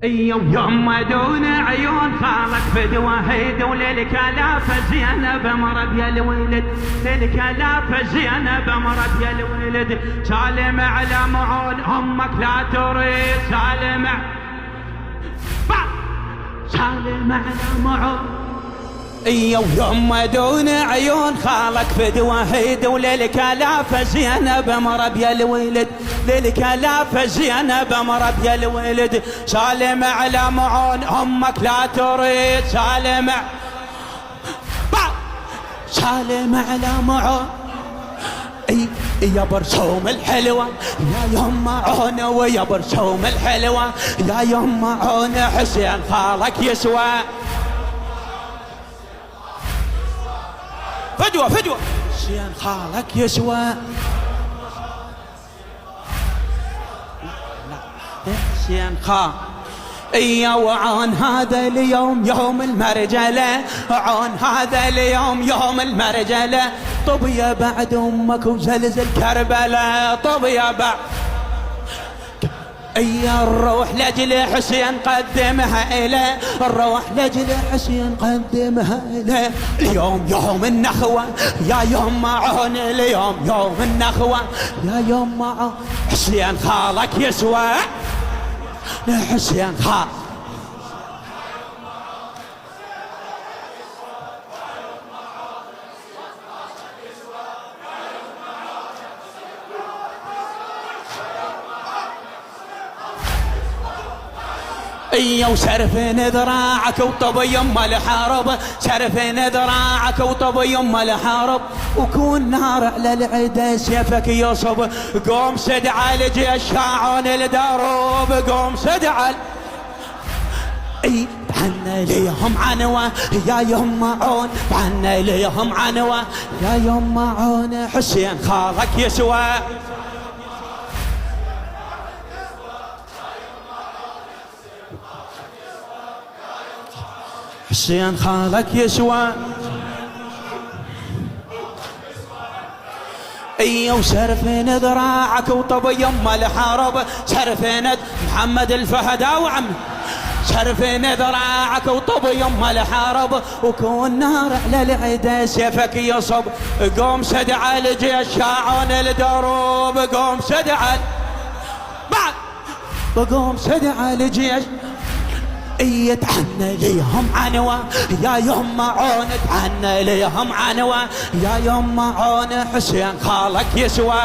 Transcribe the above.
يوم دون عيون خالك فدوى هيد وللكلافة زينب مرض يا الولد، للكلافة زينب مرض يا الولد. سالم على معون امك لا تريد، سالم على معون. يوم دون عيون خالك فدوى هيد وللكلافة زينب مرض يا الولد، للكلافة زينب مرض يا الولد. سالم على معون امك لا تريد، سالم على معون. يا برسوم الحلوة يا يوم معون، ويا برسوم الحلوة يا يوم معون. حسين خالك يسوى فجوة حسين خالك يسوى. حسين خال وعون هذا اليوم يوم المرجلة، عون هذا اليوم يوم المرجلة. طب يا بعد امك وزلزل كربلاء، طب يا بعد الروح لجل حسين قدمها إليه، الروح لجل حسين قدمها إليه. اليوم يوم النخوة يا يوم معون، اليوم يوم النخوة يا يوم معون. حسين خالك يسوى، حسين خال وسرفين ذراعك وطب يما الحرب، سرفين ذراعك وطب يما الحرب. وكون نار على العدا سيفك يصب، قوم سد على الجيش شاعون الدروب، قوم سد على بعنا ليهم عنوة يا يوم معون، بعنا ليهم عنوة يا يوم معون. حسين خالك يسوى، حسين خالك يسوى. وسرفين ذراعك وطب يما الحرب، سرفين محمد الفهدا وعم، سرفين ذراعك وطب يما الحرب. وكون نار على العدا سيفك يصب، قوم سد على الجيش شاعون الدروب، قوم سد على قوم سد على الجيش. تعنى ليهم عنوة يا يوم معون، تعنى ليهم عنوة يا يوم معون. حسين خالك يسوى.